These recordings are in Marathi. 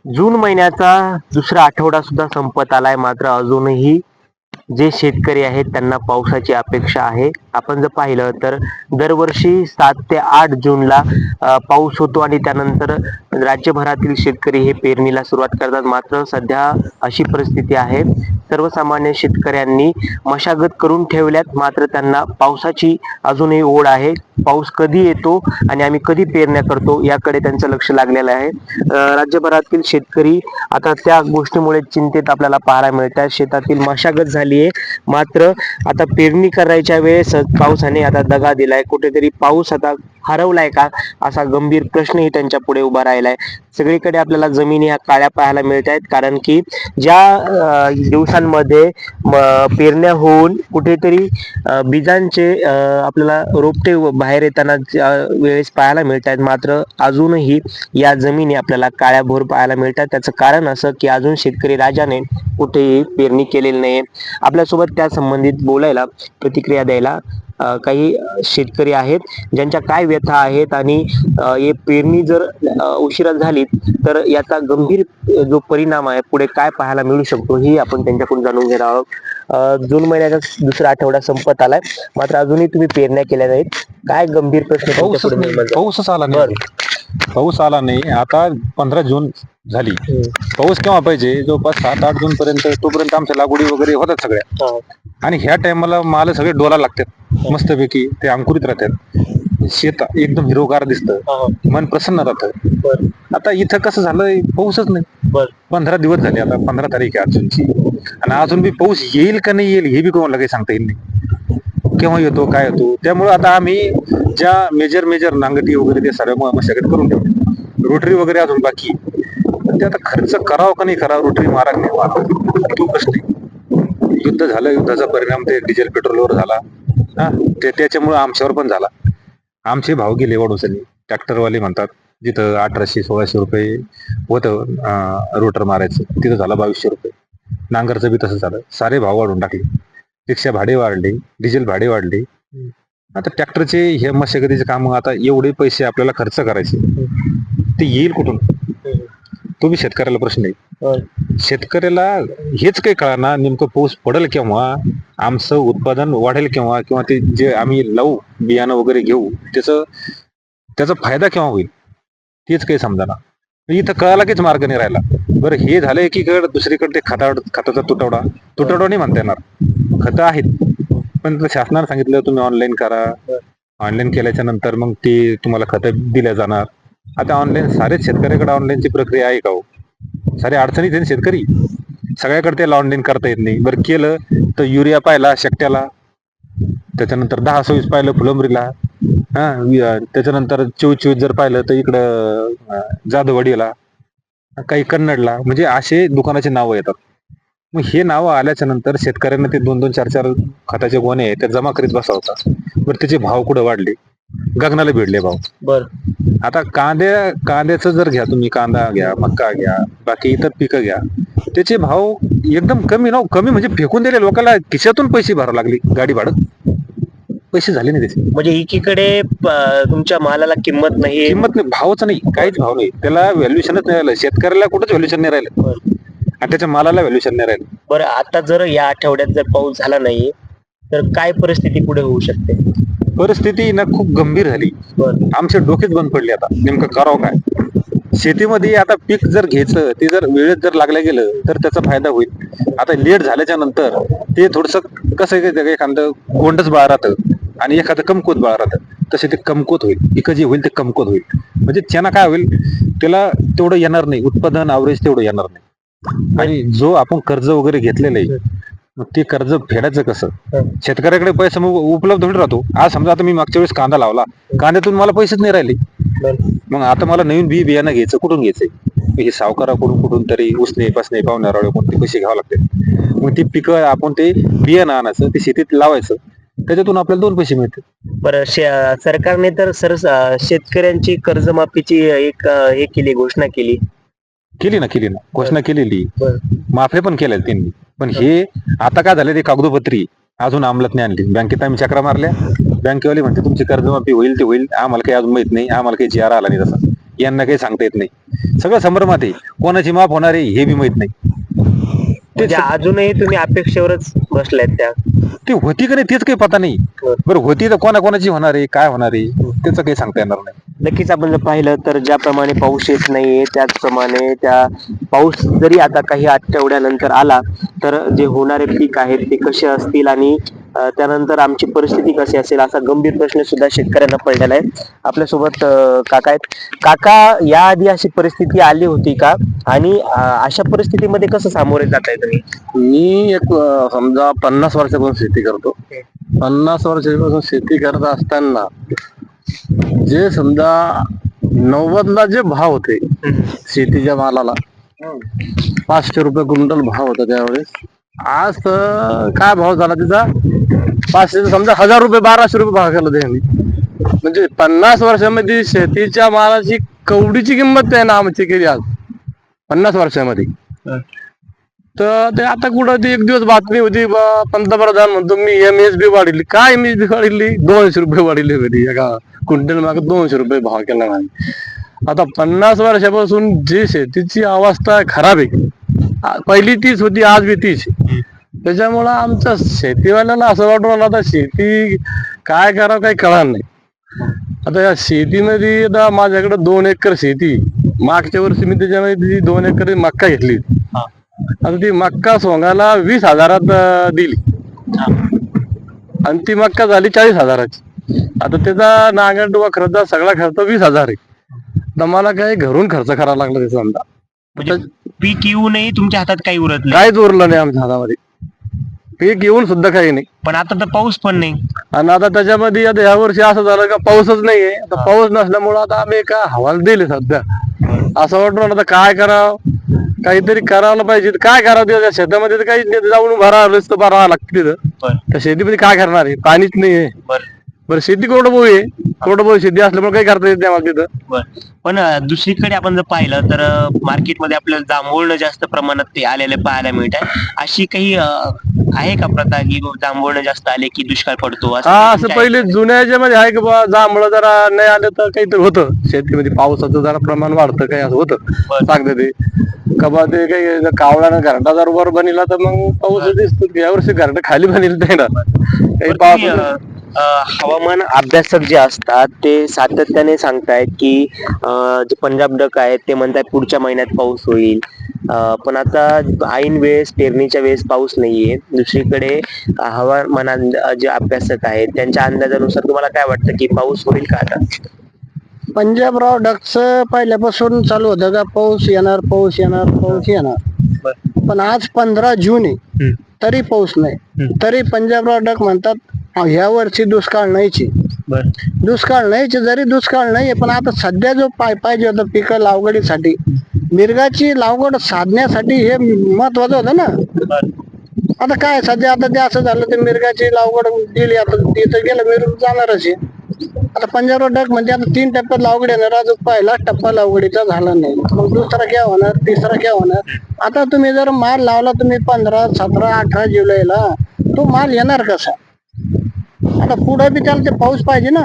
जून महिन्याचा दुसरा आठवडा सुद्धा संपत आलाय, मात्र अजूनही जे शेतकरी आहेत त्यांना पावसाची अपेक्षा आहे. आपण जर पाहिलं तर दरवर्षी 7 ते 8 जूनला पाऊस होतो आणि त्यानंतर राज्यभरातील शेतकरी हे पेरणीला सुरुवात करतात. मात्र सध्या अशी परिस्थिती आहे, सर्वसामान्य शेतकऱ्यांनी मशागत करून ठेवल्यात, मात्र त्यांना पावसाची अजूनही ओढ आहे. पाऊस कधी येतो आणि आम्ही कधी पेरण्या करतो याकडे त्यांचं लक्ष लागलेलं आहे. राज्यभरातील शेतकरी आता त्या गोष्टीमुळे चिंतेत आपल्याला पाहायला मिळतात. शेतातील मशागत झाली आहे, मात्र आता पेरणी करायच्या वेळेस पावसाने आता दगा दिलाय. कुठेतरी पाऊस आता हरवलाय का, असा गंभीर प्रश्नही त्यांच्या पुढे उभा राहिलाय. सगळीकडे आपल्याला जमिनी ह्या काळ्या पाहायला मिळत आहेत, कारण की ज्या दिवसांमध्ये पेरण्या होऊन कुठेतरी बीजांचे आपल्याला रोपटे बाहेर येताना वेळेस पाहायला मिळत आहेत, मात्र अजूनही या जमिनी आपल्याला काळ्याभोर पाहायला मिळतात. त्याचं कारण असं की अजून शेतकरी राजाने कुठेही पेरणी केलेली नाही. आपल्यासोबत त्या संबंधित बोलायला, प्रतिक्रिया द्यायला काही शेतकरी आहेत, ज्यांच्या काय व्यथा आहेत आणि हे पेरणी जर उशिरा झाली तर याचा गंभीर जो परिणाम आहे पुढे काय पाहायला मिळू शकतो ही आपण त्यांच्याकडून जाणून घेणार आहोत. जून महिन्याचा दुसरा आठवडा संपत आलाय, मात्र अजूनही तुम्ही पेरण्या केल्या नाहीत. काय गंभीर प्रश्न पाऊसच आला नाही. पाऊस आला नाही. आता 15 जून झाली. पाऊस केव्हा पाहिजे? जवळपास 7-8 जून पर्यंत. तोपर्यंत आमच्या लागवडी वगैरे होतात सगळ्या. आणि ह्या टायमाला माल सगळे डोला लागतात मस्तपैकी, ते अंकुरित राहतात. शेत एकदम हिरवगार दिसतं, मन प्रसन्न राहतं. आता इथं कसं झालंय, पाऊसच नाही. 15 दिवस झाले, आता 15 तारीख आहे अजूनची, आणि अजून बी पाऊस येईल का नाही येईल हे बी कोणाला काही सांगता येईल नाही. केव्हा येतो काय येतो. त्यामुळे आता आम्ही ज्या मेजर नांगटी वगैरे ते सर्व मशागत करून ठेवतो. रोटरी वगैरे अजून बाकी. ते आता खर्च करावं का नाही करावं, रोटरी मारा नाही मारा तो प्रश्न आहे. युद्ध झालं, युद्धाचा परिणाम ते डिझेल पेट्रोलवर झाला. ते त्याच्यामुळे आमच्यावर पण झाला. आमचे भाव गेले वाढूसनी. ट्रॅक्टरवाले म्हणतात जिथं 1800-1600 रुपये होतं रोटर मारायचं, तिथं झालं 2200 रुपये. नांगरचं बी तसं झालं. सारे भाव वाढून टाकले. रिक्षा भाडे वाढले, डिझेल भाडे वाढले. आता ट्रॅक्टरचे हे मशागतीचे काम, आता एवढे पैसे आपल्याला खर्च करायचे, ते येईल कुठून? तो बी शेतकऱ्याला प्रश्न आहे. शेतकऱ्याला हेच काही कळणार नेमकं पाऊस पडेल केव्हा, आमचं उत्पादन वाढेल केव्हा, किंवा ते जे आम्ही लावू बियाणं वगैरे घेऊ त्याचा फायदा केव्हा होईल, तेच काही समजाना. इथं कळायला काहीच मार्ग नाही राहिला. बरं, हे झालं एकीकडे. दुसरीकडे ते खताचा तुटवडा नाही म्हणता येणार. खतं आहेत, पण शासनाने सांगितलं तुम्ही ऑनलाईन करा. ऑनलाईन केल्याच्या नंतर मग ते तुम्हाला खतं दिल्या जाणार. आता ऑनलाईन सारेच शेतकऱ्याकडे ऑनलाईनची प्रक्रिया आहे का हो? सारे अडचणीत आहे शेतकरी. सगळ्याकडे त्याला ऑनलाईन करता येत नाही. बरं, केलं तर युरिया पाहिला शेकट्याला, त्याच्यानंतर 10-26 पाहिलं फुलंब्रीला, त्याच्यानंतर 24-24 जर पाहिलं तर इकडं जाधववाडीला, काही कन्नडला, म्हणजे असे दुकानाचे नावं येतात. मग हे नावं आल्याच्या नंतर शेतकऱ्यांना ते 2-2, 4-4 खताचे गोणे आहेत त्या जमा करीत बसावतात. बरं, त्याचे भाव कुठं वाढले? गगनाला भिडले भाव. आता कांद्याचं जर घ्या तुम्ही, कांदा घ्या, मक्का घ्या, बाकी इतर पिकं घ्या, त्याचे भाव एकदम कमी कमी म्हणजे फेकून दिले. लोकांना खिशातून पैसे भरावे लागले, गाडी भाडं, पैसे झाले नाही त्याचे. म्हणजे एकीकडे तुमच्या मालाला किंमत नाही, भावच नाही, काहीच भाव नाही. त्याला व्हॅल्युएशनच नाही राहिलं. शेतकऱ्याला कुठंच व्हॅल्युएशन नाही राहिलं, आणि त्याच्या मालाला व्हॅल्युएशन नाही राहिलं. बरं, आता जर या आठवड्यात जर पाऊस झाला नाही तर काय परिस्थिती पुढे होऊ शकते? परिस्थिती ना खूप गंभीर झाली. आमचे डोकेच बंद पडले. आता नेमकं करावं काय? शेतीमध्ये आता पीक जर घ्यायचं, ते जर वेळेत जर लागलं गेलं तर त्याचा फायदा होईल. आता लेट झाल्याच्या नंतर ते थोडस कसं आहे, एखादं कोंडच बाळ राहतं आणि एखादं कमकोत बाळ राहतं, तसे ते कमकोत होईल. पिकं जे होईल ते कमकोत होईल. म्हणजे त्यांना काय होईल, त्याला तेवढं येणार नाही उत्पादन, अवरेज तेवढं येणार नाही. आणि जो आपण कर्ज वगैरे घेतलेलं आहे, मग ते कर्ज फेडायचं कसं? शेतकऱ्याकडे पैसा मग उपलब्ध होईल राहतो. आज समजा आता मी मागच्या वेळेस कांदा लावला, कांद्यातून मला पैसेच नाही राहिले. मग आता मला नवीन बियाणं घ्यायचं, कुठून घ्यायचंय? हे सावकाराकडून कुठून तरी उसने पासने पाहुण्याराळे कोणते पैसे घ्यावे लागतात. मग ते पिकं आपण ते बियाणं आणायचं, ते शेतीत लावायचं, त्याच्यातून आपल्याला 2 पैसे मिळतात. बरं, सरकारने तर शेतकऱ्यांची कर्जमाफीची एक हे केली, घोषणा केली ना घोषणा केलेली, माफी पण केल्या त्यांनी. पण हे आता काय झालं, ते कागदोपत्री अजून अंमलात नाही आणली. बँकेत आम्ही चक्रा मारल्या, बँकेवाले म्हणते तुमची कर्जमाफी होईल ते होईल, आम्हाला काही अजून माहित नाही, आम्हाला काही जी आर आला नाही तसा. यांना काही सांगता येत नाही. सगळं संभ्रमात आहे, कोणाची माफ होणार आहे हे बी माहित नाही. म्हणजे अजूनही तुम्ही अपेक्षेवरच बसलायत त्या. ती होती का नाही तेच काही पता नाही. बरं होती तर कोणाकोणाची होणार आहे, काय होणार आहे त्याचं काही सांगता येणार नाही. नक्कीच आपण जर पाहिलं तर ज्याप्रमाणे पाऊस येत नाहीये त्याचप्रमाणे त्या पाऊस जरी आता काही आठवड्यानंतर आला तर जे होणारे पीक आहेत ते कसे असतील आणि त्यानंतर आमची परिस्थिती कशी असेल असा गंभीर प्रश्न सुद्धा शेतकऱ्यांना पडलेला आहे. आपल्यासोबत काका आहेत. काका, याआधी अशी परिस्थिती आली होती का आणि अशा परिस्थितीमध्ये कसं सामोरे जाताय तुम्ही? मी एक समजा 50 वर्षापासून शेती करतो. 50 वर्षापासून शेती करत असताना जे समजा 90ला जे भाव होते शेतीच्या मालाला 500 रुपये क्विंटल भाव होता त्यावेळेस. आज तर काय भाव झाला तिचा 500 समजा 1000 रुपये 1200 रुपये भाव केला त्यांनी. म्हणजे 50 वर्षामध्ये शेतीच्या मालाची कवडीची किंमत आहे ना आमची केली आज 50 वर्षामध्ये. तर ते आता कुठं ती एक दिवस बातमी होती पंतप्रधान म्हणतो मी MSP वाढली. काय MSP वाढली? 200 रुपये वाढली होती एका क्विंटल मागे 200 रुपये भाव केला नाही. आता 50 वर्षापासून जी शेतीची अवस्था खराब आहे, पहिली तीच होती आज बी तीच. त्याच्यामुळं आमच्या शेतीवाल्याला असं वाटून राहिलं आता शेती काय करावं काही कळणार नाही. आता या शेतीमध्ये आता माझ्याकडे 2 एकर शेती, मागच्या वर्षी मी त्याच्यामध्ये 2 एकर मक्का घेतली. आता ती मक्का सोंगाला 20,000 दिली आणि ती मक्का झाली 40,000ची. आता त्याचा नांगर वखराचा सगळा खर्च 20,000 आहे. तर मला काही घरून खर्च करावा लागला त्याचा अंदाज. म्हणजे पीक येऊनही तुमच्या हातात काही उरत नाही. काहीच उरलं नाही आमच्या हातामध्ये, पीक येऊन सुद्धा काही नाही. पण आता तर पाऊस पण नाही आणि आता त्याच्यामध्ये आता ह्या वर्षी असं झालं का पाऊसच नाहीये. आता पाऊस नसल्यामुळं आता आम्ही एका हवाला दिले सध्या. असं वाटून आता काय करावं, काहीतरी करायला पाहिजे. काय करावं त्या शेतामध्ये तर काही जाऊन भरावं लागतं तिथं. त्या शेतीमध्ये काय करणार आहे, पाणीच नाहीये. बरं शेती कोरडवाहू आहे, कोरडवाहू शेती असल्यामुळे काही करता येत नाही आम्हाला तिथं. पण दुसरीकडे आपण जर पाहिलं तर मार्केटमध्ये आपल्याला जांभूळ जास्त प्रमाणात ते आलेले पाहायला मिळत आहे. अशी काही आहे का प्रथा की जांभूळ जास्त आले की दुष्काळ पडतो? असं पहिले जुन्या याच्यामध्ये आहे की बा जांभळं जरा नाही आलं तर काहीतरी होतं शेतीमध्ये, पावसाचं जरा प्रमाण वाढतं काही असं होतं सांगते ते. कबा ते काही कावळ्यानं घरटा जर वर बनिला तर मग पाऊस दिसतो. यावर्षी घरटा खाली बनिल ते ना काही पाऊस. हवामान अभ्यासक जे असतात ते सातत्याने सांगतायत की जे पंजाब डक आहेत ते म्हणतात पुढच्या महिन्यात पाऊस होईल. पण आता ऐन वेळेस पेरणीच्या वेळेस पाऊस नाहीये. दुसरीकडे हवामान जे अभ्यासक आहेत त्यांच्या अंदाजानुसार तुम्हाला काय वाटतं की पाऊस होईल का आता? पंजाबराव डकचं पहिल्यापासून चालू होतं का पाऊस येणार पाऊस येणार पाऊस येणार. पण आज 15 जून आहे तरी पाऊस नाही. तरी पंजाबराव डक म्हणतात ह्या वर्षी दुष्काळ नाहीची. दुष्काळ नाहीचे, जरी दुष्काळ नाहीये पण आता सध्या जो पाहिजे होतं पिकं लागवडीसाठी, मिरगाची लागवड साधण्यासाठी हे महत्वाचं होतं ना. आता काय सध्या आता ते असं झालं ते मिरगाची लागवड दिली, आता तिथं गेलं मिरग जाणारच आहे. आता पंजाबराव डक म्हणजे आता 3 टप्प्यात लागवड येणार. अजून पहिला टप्पा लागवडीचा झाला नाही, मग दुसरा क्या होणार, तिसरा क्या होणार. आता तुम्ही जर माल लावला तुम्ही 15, 17, 18 जुलैला, तो माल येणार कसा? आता पुढे बी त्याला ते पाऊस पाहिजे ना.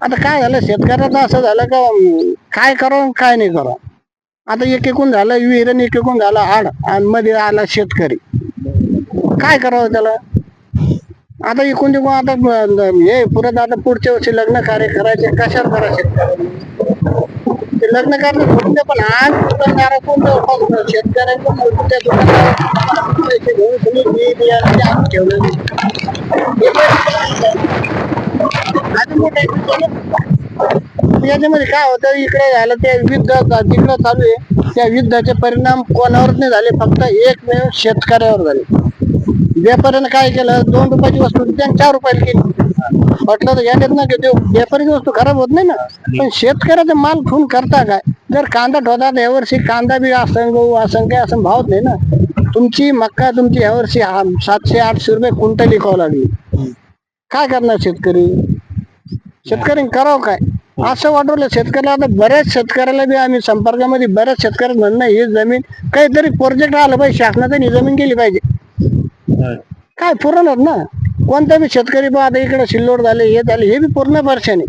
आता काय झालं शेतकऱ्याचं असं झालं का काय करावं काय नाही करावं. आता एकूण झालं विहिरण, एकूण झालं आड आणि मध्ये आला शेतकरी. काय करावं त्याला? आता एकूण तिकून आता हे पुरत आता पुढच्या वर्षी लग्न कार्य करायचे कशावर करायचे? ते लग्न कार्य होऊन दे पण आज शेतकऱ्यांच्या पैसे घेऊन तुम्ही बी बियाणे ठेवलं. याच्यामध्ये काय होतं इकडे झालं ते युद्ध तिकडे चालू आहे. त्या युद्धाचे परिणाम कोणावरच नाही झाले, फक्त एकमेव शेतकऱ्यावर झाले. व्यापाऱ्यानं काय केलं, 2 रुपयाची वस्तू त्याने 4 रुपयाला केली. म्हटलं तर याच्यात ना की व्यापारीची वस्तू खराब होत नाही ना, पण शेतकऱ्याचा माल खून करता काय? जर कांदा ठेवतात यावर्षी कांदा बी असं गहू असं काय असं भावत नाही ना. तुमची मक्का तुमची यावर्षी 700-800 रुपये क्विंटल विकावं लागली. काय करणार शेतकरी? शेतकऱ्यांनी करावं काय असं वाटवलं शेतकऱ्याला. आता बऱ्याच शेतकऱ्याला बी आम्ही संपर्कामध्ये बऱ्याच शेतकऱ्यांना म्हणणं ही जमीन काहीतरी प्रोजेक्ट आलं पाहिजे शासनाचं, ही जमीन गेली पाहिजे. काय पुरणार ना. कोणता बी शेतकरी बा आता इकडे सिल्लोड झाले हे झाले हे बी पूर्ण परेशानी.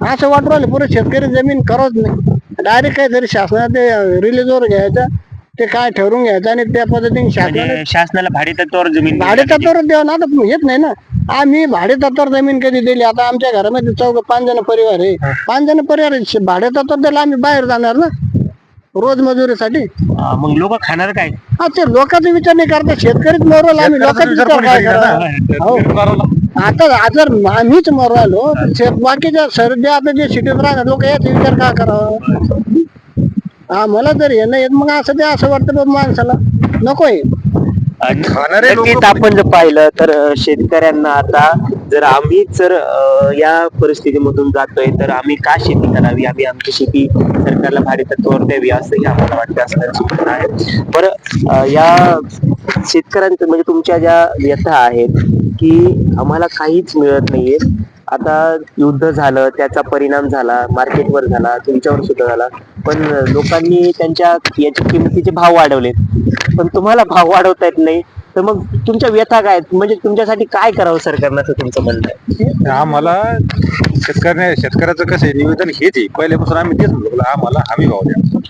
असं वाटू राहिले पुरे शेतकरी जमीन करत नाही. डायरेक्ट काहीतरी शासनाने ते रिलीजवर घ्यायचं, ते काय ठरवून घ्यायचं आणि त्या पद्धतीने शासनाने म्हणजे शासनाला भाडेतत्वावर जमीन भाडे तत्वावर द्यावं ना. आता येत नाही ना, आम्ही भाडे तत्वावर जमीन कधी दिली? आता आमच्या घरामध्ये 5 जण परिवार आहे, 5 जण परिवार आहे. भाडे तत्वावर द्यायला आम्ही बाहेर जाणार ना रोज मजुरीसाठी. मग लोक खाणार काय? हा, ते लोकांचा विचार नाही करता, शेतकरीच मरवला, आम्ही लोकांचा विचार काय करा? हो. आता जर आम्हीच मरू राहिलो तर बाकीच्या सध्या आता जे सिटीत राहणार लोक याचा विचार का करावा? मला जर हे नाही येत, मग असं ते असं वाटतं बाबा माणसाला नकोय. नक्कीच आपण जर पाहिलं तर शेतकऱ्यांना आता जर आम्हीच जर या परिस्थितीमधून जातोय तर आम्ही का शेती करावी, आम्ही आमची शेती सरकारला भाडेतत्वावर द्यावी असंही आम्हाला वाटतं असल्याचं म्हणणं आहे. बरं, या शेतकऱ्यांचं म्हणजे तुमच्या ज्या व्यथा आहेत की आम्हाला काहीच मिळत नाहीये, आता युद्ध झालं त्याचा परिणाम झाला, मार्केटवर झाला, तुमच्यावर सुद्धा झाला, पण लोकांनी त्यांच्या याच्या किमतीचे भाव वाढवले, पण तुम्हाला भाव वाढवता येत नाही, तर मग तुमच्या व्यथा काय आहेत? म्हणजे तुमच्यासाठी काय करावं सरकारनं असं तुमचं म्हणणं आहे? आम्हाला शेतकऱ्याचं कसं आहे निवेदन हेच आहे, पहिल्यापासून आम्ही तेच म्हणतो, आम्हाला हमी भाव द्या.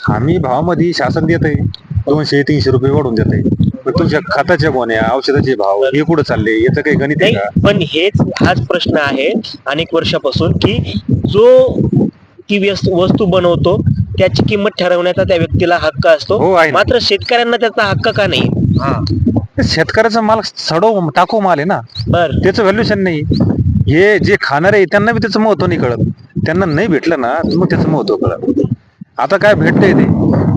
हमी भावामध्ये शासन देत आहे 200-300 रुपये वाढून देत आहे. तुमच्या खताच्या गोण्या, औषधाचे भाव हे कुठं चालले, याचं काही गणित आहे का? पण हाच प्रश्न आहे अनेक वर्षापासून की जो ती वस्तू बनवतो त्याची किंमत ठरवण्याचा त्या व्यक्तीला हक्क असतो, हो, आहे ना. मात्र शेतकऱ्यांना त्याचा हक्क का नाही? शेतकऱ्याचा माल सडो टाकू माल आहे ना, बर, त्याचं व्हॅल्युएशन नाही. हे जे खाणारे त्यांना बी त्याचं महत्व नाही कळत, त्यांना नाही भेटलं ना मग त्याचं महत्व कळत. आता काय भेटतंय ते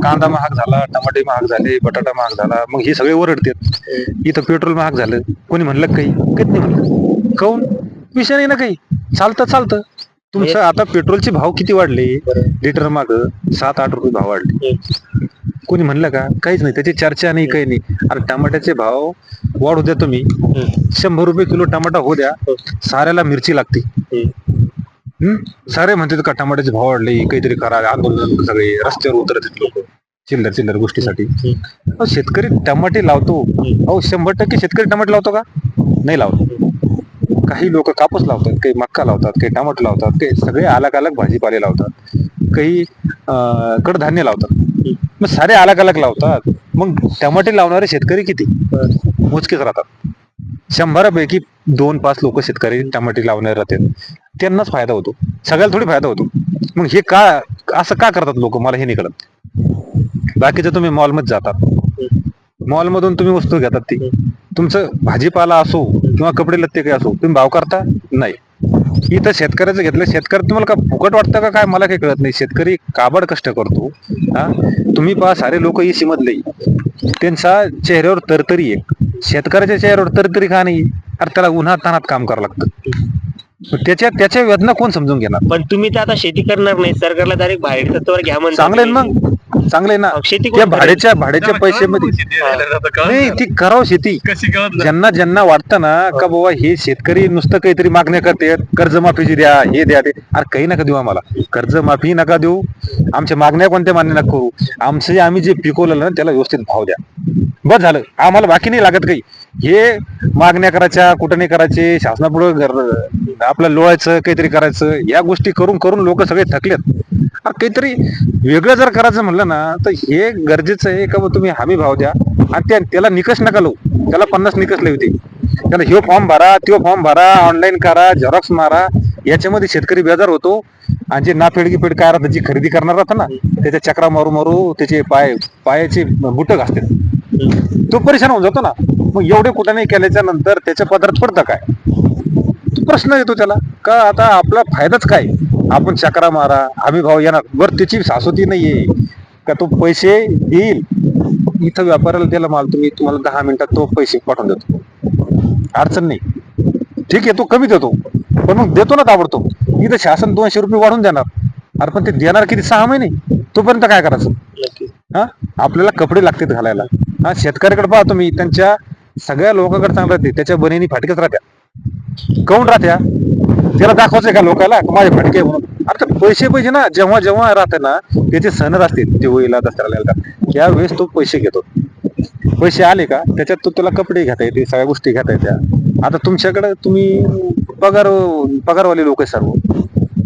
कांदा महाग झाला, टमाटे महाग झाले, बटाटा महाग झाला, मग हे सगळे ओरडतात. इथं पेट्रोल महाग झालं, कोणी म्हणलं काही नाही म्हणलं, काऊन विषय नाही ना काही, चालतं. तुमचं आता पेट्रोलचे भाव किती वाढले, लिटर माग 7-8 रुपये भाव वाढले, कोणी म्हणलं का? काहीच नाही, त्याची चर्चा नाही, काही नाही. अरे टमाट्याचे भाव वाढू द्या तुम्ही, 100 रुपये किलो टमाटा होऊ द्या, साऱ्याला मिरची लागते. सारे म्हणतात का टमाट्याचे भाव वाढले, काहीतरी करा, आंदोलन, सगळे रस्त्यावर उतरतात लोक चिल्लर गोष्टीसाठी. शेतकरी टमाटे लावतो, 100% शेतकरी टमाटे लावतो का? नाही लावतो. काही लोक कापूस लावतात, काही मक्का लावतात, काही टमाटे लावतात, काही सगळे अलग भाजीपाले लावतात, काही कडधान्य लावतात, मग सारे अलग लावतात. मग टमाटे लावणारे शेतकरी किती? मोजकेच राहतात. 100पैकी 2-5 लोक शेतकरी टमाटे लावणारे राहतात, त्यांनाच फायदा होतो, सगळ्याला थोडी फायदा होतो. मग हे का असं का करतात लोक, मला हे नाही कळत. बाकीचं तुम्ही मॉलमध्ये जातात, मॉलमधून तुम्ही वस्तू घेतात, ती तुमचं भाजीपाला असो किंवा कपडे लत्ते काही असो, तुम्ही भाव करता नाही. इथं शेतकऱ्याचं घेतलं, शेतकरी तुम्हाला का फुकट वाटतं का काय, मला काही कळत नाही. शेतकरी काबड कष्ट करतो. तुम्ही पहा, सारे लोक इसी मधले, त्यांचा चेहऱ्यावर तरतरी आहे, शेतकऱ्याच्या चेहऱ्यावर तरतरी का नाही? अरे त्याला उन्हात तानात काम करावं लागतं, त्याच्या वेदना कोण समजून घेणार? पण तुम्ही तर आता शेती करणार नाही, सरकारला डायरेक्ट भाडेतत्वावर घ्या म्हणता. चांगलं आहे मग, चांगलं आहे ना. शेती त्या भाड्याच्या पैशामध्ये नाही, ती करावं शेती. ज्यांना वाटतं ना का बाबा हे शेतकरी नुसतं काहीतरी मागण्या करते, कर्जमाफीची द्या, हे द्या, ते अरे काही नका देऊ, आम्हाला कर्जमाफी नका देऊ, आमच्या मागण्या कोणत्या मान्य नका करू, आम्ही जे पिकवलं ना त्याला व्यवस्थित भाव द्या, बस झालं, आम्हाला बाकी नाही लागत काही. हे मागण्या करायच्या, कुठं नाही करायचे, शासनापुढे आपलं लोळायचं, काहीतरी करायचं, या गोष्टी करून लोक सगळे थकलेत. काहीतरी वेगळं जर करायचं म्हणलं ना तर हे गरजेचं आहे का तुम्ही हमी भाव द्या, आणि त्याला निकष नका लावू, त्याला 50 निकष लावते, त्याला ह्यो फॉर्म भरा, त्यो फॉर्म भरा, ऑनलाईन करा, झेरॉक्स मारा, याच्यामध्ये शेतकरी बेजार होतो. आणि जे नाफेड काय राहतं, जी खरेदी करणार राहतं ना, त्याच्या चक्रा मारू त्याचे पायाचे बुट घासतात, तो परेशान होऊन जातो ना. मग एवढे कुठं नाही केल्याच्या नंतर त्याच्या पदरात पडतं काय? प्रश्न येतो त्याला का आता आपला फायदाच काय? आपण चक्रा मारा, हमी भाव येणार, वर त्याची शाश्वती नाहीये का तो पैसे देईल. इथं व्यापाऱ्याला त्याला माल तुम्हाला 10 मिनिटात तो पैसे पाठवून देतो, अडचण नाही, ठीक आहे, तो कमी देतो, पण मग देतो ना ताबडतोब. इथं शासन 200 रुपये वाढून देणार, अरे पण ते देणार किती? 6 महिने, तोपर्यंत काय करायचं? आपल्याला कपडे लागतात घालायला. शेतकऱ्याकडे पहा तुम्ही, त्यांच्या सगळ्या लोकांकडे चांगलं राहते, त्याच्या बनेनी फाटकेच राहत्या. काऊन राहत्या? त्याला दाखवायचंय का लोकांना माझे फटके म्हणून? अरे पैसे ना, जेव्हा राहते ना त्याचे सण असतील, दिवाळीला, दसऱ्याला, त्यावेळेस तो पैसे घेतो. पैसे आले का त्याच्यात तो त्याला कपडे घेता येते, सगळ्या गोष्टी घेता येत्या. आता तुमच्याकडे तुम्ही पगारवाले लोक आहे सर्व,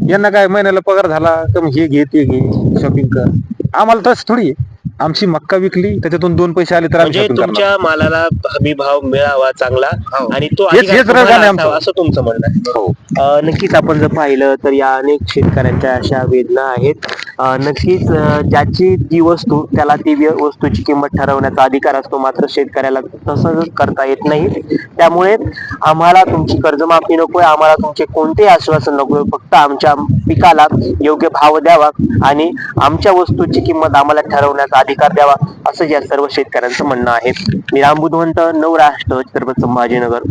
यांना काय महिन्याला पगार झाला तर मग हे घे ते घे शॉपिंग कर. आम्हाला तसं थोडी आहे. आमची मक्का विकली त्याच्यातून 2 पैसे आले तर आम्ही म्हणजे शॉपिंग करणार. तुमच्या मालाला हमी भाव मिळावा चांगला आणि तो हेच अधिकार राजधानी तुम्हाला आमचं. असावा, असं तुमचं म्हणणं आहे. हो. नक्कीच आपण जर पाहिलं तर या अनेक शेतकऱ्यांच्या अशा वेदना आहेत. नक्कीच ज्याची ती वस्तू त्याला ती वस्तूची किंमत ठरवण्याचा अधिकार असतो, मात्र शेतकऱ्याला तसं करता येत नाही. त्यामुळे आम्हाला तुमची कर्जमाफी नकोय, आम्हाला तुमचे कोणतेही आश्वासन नकोय, फक्त आमच्या पिकाला योग्य भाव द्यावा आणि आमच्या वस्तूची किंमत आम्हाला ठरवण्याचा अधिकार द्यावा, असं या सर्व शेतकऱ्यांचं म्हणणं आहे. मी राम बुधवंत, नवराष्ट्र, छत्रपती संभाजीनगर.